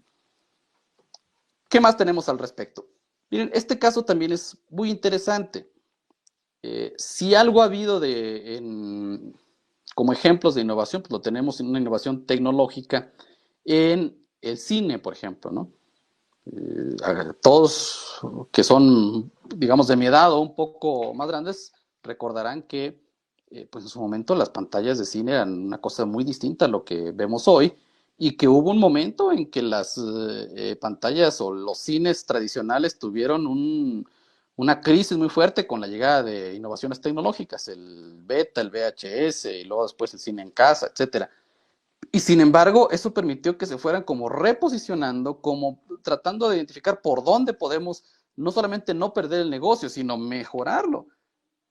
¿Qué más tenemos al respecto? Miren, este caso también es muy interesante. Si algo ha habido como ejemplos de innovación, pues lo tenemos en una innovación tecnológica en el cine, por ejemplo, ¿no? Todos que son, digamos, de mi edad o un poco más grandes, recordarán que pues en su momento las pantallas de cine eran una cosa muy distinta a lo que vemos hoy y que hubo un momento en que las pantallas o los cines tradicionales tuvieron una crisis muy fuerte con la llegada de innovaciones tecnológicas, el beta, el VHS y luego después el cine en casa, etcétera. Y sin embargo, eso permitió que se fueran como reposicionando, como tratando de identificar por dónde podemos no solamente no perder el negocio, sino mejorarlo.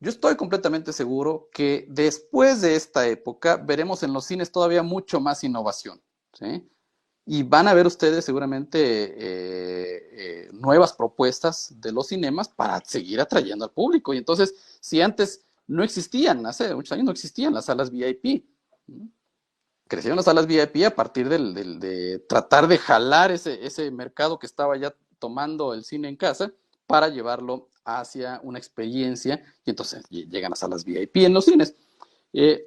Yo estoy completamente seguro que después de esta época veremos en los cines todavía mucho más innovación, ¿sí? Y van a ver ustedes seguramente nuevas propuestas de los cinemas para seguir atrayendo al público. Y entonces, si antes no existían, hace muchos años no existían las salas VIP, ¿sí? Crecieron las salas VIP a partir de tratar de jalar ese mercado que estaba ya tomando el cine en casa para llevarlo hacia una experiencia y entonces llegan las salas VIP en los cines.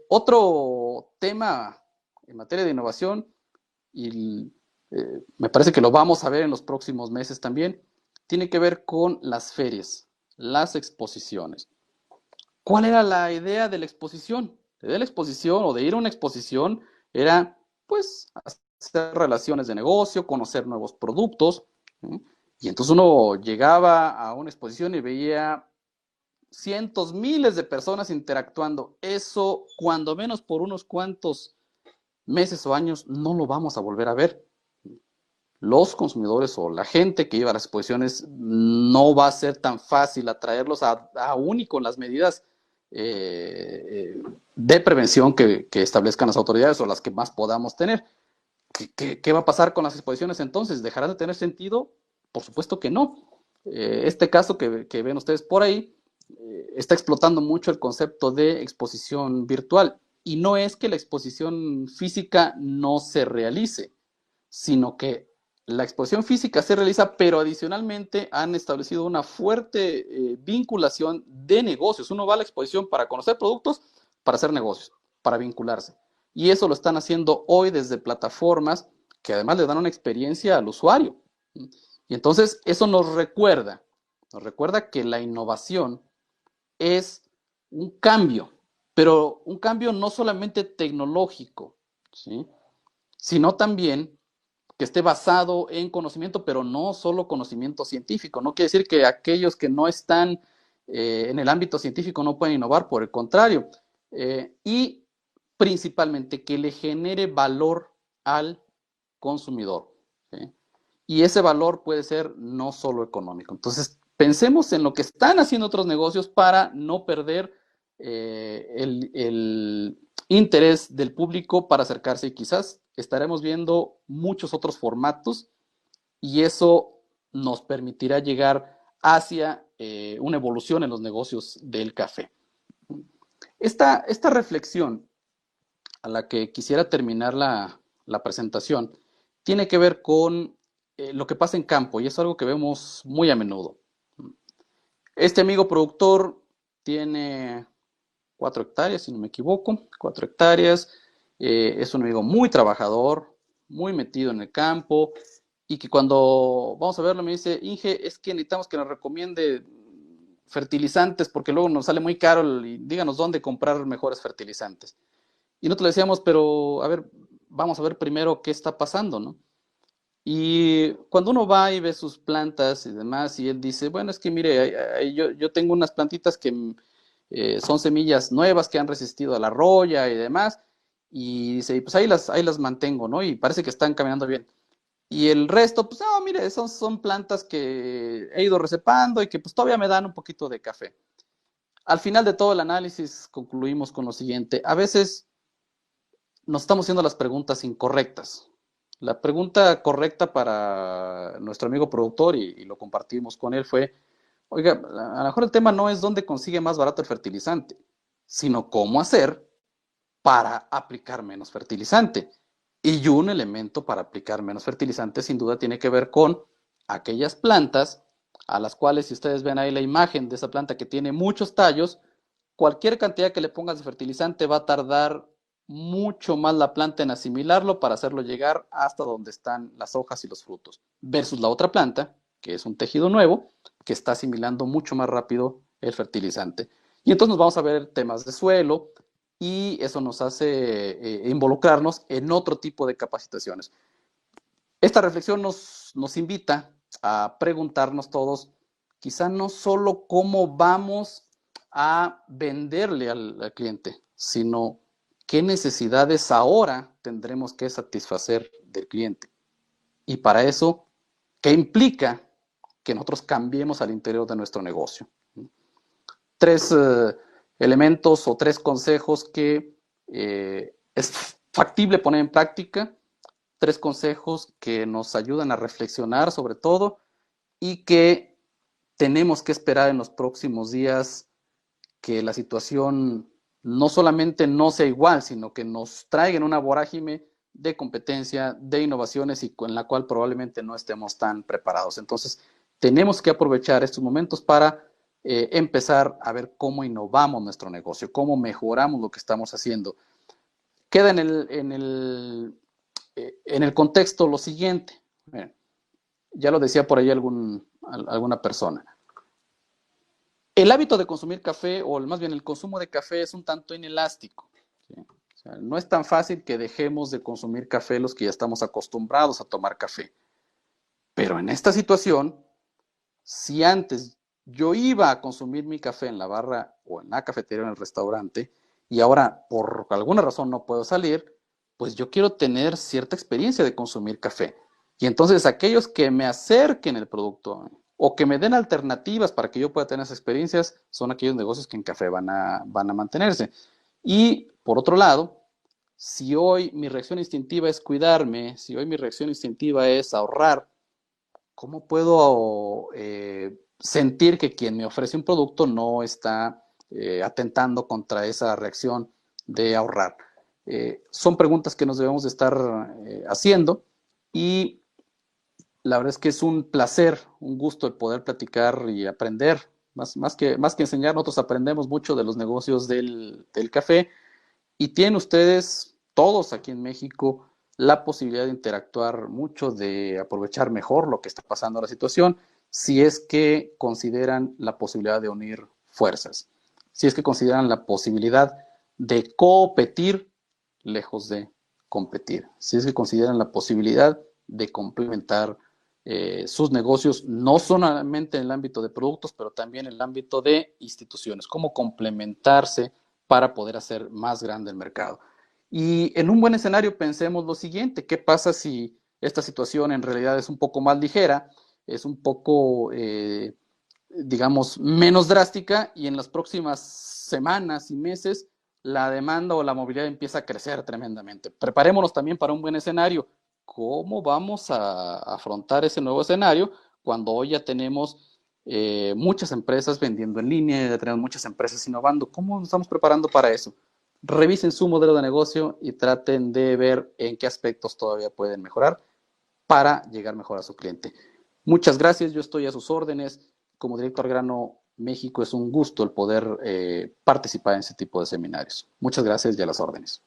Otro tema en materia de innovación, y me parece que lo vamos a ver en los próximos meses también, tiene que ver con las ferias, las exposiciones. ¿Cuál era la idea de la exposición? La idea de la exposición o de ir a una exposición era, pues, hacer relaciones de negocio, conocer nuevos productos, ¿sí? Y entonces uno llegaba a una exposición y veía cientos, miles de personas interactuando. Eso, cuando menos por unos cuantos meses o años, no lo vamos a volver a ver. Los consumidores o la gente que iba a las exposiciones no va a ser tan fácil atraerlos aún y con las medidas de prevención que establezcan las autoridades o las que más podamos tener. ¿Qué va a pasar con las exposiciones entonces? ¿Dejarán de tener sentido? Por supuesto que no. Este caso que ven ustedes por ahí está explotando mucho el concepto de exposición virtual. Y no es que la exposición física no se realice, sino que la exposición física se realiza, pero adicionalmente han establecido una fuerte vinculación de negocios. Uno va a la exposición para conocer productos, para hacer negocios, para vincularse. Y eso lo están haciendo hoy desde plataformas que además le dan una experiencia al usuario. Y entonces eso nos recuerda que la innovación es un cambio, pero un cambio no solamente tecnológico, ¿sí? Sino también que esté basado en conocimiento, pero no solo conocimiento científico. No quiere decir que aquellos que no están en el ámbito científico no pueden innovar, por el contrario. Y principalmente que le genere valor al consumidor, ¿sí? Y ese valor puede ser no solo económico. Entonces, pensemos en lo que están haciendo otros negocios para no perder el interés del público para acercarse y quizás estaremos viendo muchos otros formatos y eso nos permitirá llegar hacia una evolución en los negocios del café. Esta reflexión a la que quisiera terminar la presentación tiene que ver con lo que pasa en campo y es algo que vemos muy a menudo. Este amigo productor tiene 4 hectáreas, si no me equivoco, 4 hectáreas, es un amigo muy trabajador, muy metido en el campo, y que cuando vamos a verlo me dice, Inge, es que necesitamos que nos recomiende fertilizantes, porque luego nos sale muy caro y díganos dónde comprar mejores fertilizantes. Y nosotros le decíamos, pero a ver, vamos a ver primero qué está pasando, ¿no? Y cuando uno va y ve sus plantas y demás, y él dice, bueno, es que mire, yo tengo unas plantitas que son semillas nuevas que han resistido a la roya y demás, y dice, pues ahí las mantengo, ¿no? Y parece que están caminando bien. Y el resto, pues no, mire, son plantas que he ido recepando y que pues todavía me dan un poquito de café. Al final de todo el análisis concluimos con lo siguiente: a veces nos estamos haciendo las preguntas incorrectas. La pregunta correcta para nuestro amigo productor, y lo compartimos con él, fue: oiga, a lo mejor el tema no es dónde consigue más barato el fertilizante, sino cómo hacer para aplicar menos fertilizante. Y un elemento para aplicar menos fertilizante sin duda tiene que ver con aquellas plantas a las cuales, si ustedes ven ahí la imagen de esa planta que tiene muchos tallos, cualquier cantidad que le pongas de fertilizante va a tardar mucho más la planta en asimilarlo para hacerlo llegar hasta donde están las hojas y los frutos, versus la otra planta, que es un tejido nuevo, que está asimilando mucho más rápido el fertilizante. Y entonces nos vamos a ver temas de suelo, y eso nos hace involucrarnos en otro tipo de capacitaciones. Esta reflexión nos invita a preguntarnos todos, quizá no solo cómo vamos a venderle al cliente, sino qué necesidades ahora tendremos que satisfacer del cliente. Y para eso, ¿qué implica que nosotros cambiemos al interior de nuestro negocio? Tres elementos o tres consejos que es factible poner en práctica, tres consejos que nos ayudan a reflexionar sobre todo y que tenemos que esperar en los próximos días que la situación no solamente no sea igual, sino que nos traigan una vorágine de competencia, de innovaciones y con la cual probablemente no estemos tan preparados. Entonces, tenemos que aprovechar estos momentos para empezar a ver cómo innovamos nuestro negocio, cómo mejoramos lo que estamos haciendo. Queda en el contexto lo siguiente. Ya lo decía por ahí alguna persona. El hábito de consumir café, o más bien el consumo de café, es un tanto inelástico, ¿sí? O sea, no es tan fácil que dejemos de consumir café los que ya estamos acostumbrados a tomar café. Pero en esta situación, si antes yo iba a consumir mi café en la barra o en la cafetería o en el restaurante, y ahora por alguna razón no puedo salir, pues yo quiero tener cierta experiencia de consumir café. Y entonces aquellos que me acerquen el producto o que me den alternativas para que yo pueda tener esas experiencias son aquellos negocios que en café van a mantenerse. Y por otro lado, si hoy mi reacción instintiva es cuidarme, si hoy mi reacción instintiva es ahorrar, ¿cómo puedo sentir que quien me ofrece un producto no está atentando contra esa reacción de ahorrar? Son preguntas que nos debemos de estar haciendo, y la verdad es que es un placer, un gusto el poder platicar y aprender. Más que enseñar, nosotros aprendemos mucho de los negocios del café, y tienen ustedes, todos aquí en México, la posibilidad de interactuar mucho, de aprovechar mejor lo que está pasando en la situación, si es que consideran la posibilidad de unir fuerzas, si es que consideran la posibilidad de competir lejos de competir, si es que consideran la posibilidad de complementar sus negocios, no solamente en el ámbito de productos, pero también en el ámbito de instituciones, cómo complementarse para poder hacer más grande el mercado. Y en un buen escenario pensemos lo siguiente: ¿qué pasa si esta situación en realidad es un poco más ligera, es un poco, digamos, menos drástica, y en las próximas semanas y meses la demanda o la movilidad empieza a crecer tremendamente? Preparémonos también para un buen escenario. ¿Cómo vamos a afrontar ese nuevo escenario cuando hoy ya tenemos muchas empresas vendiendo en línea, ya tenemos muchas empresas innovando? ¿Cómo nos estamos preparando para eso? Revisen su modelo de negocio y traten de ver en qué aspectos todavía pueden mejorar para llegar mejor a su cliente. Muchas gracias, yo estoy a sus órdenes. Como director Grano México, es un gusto el poder participar en este tipo de seminarios. Muchas gracias y a las órdenes.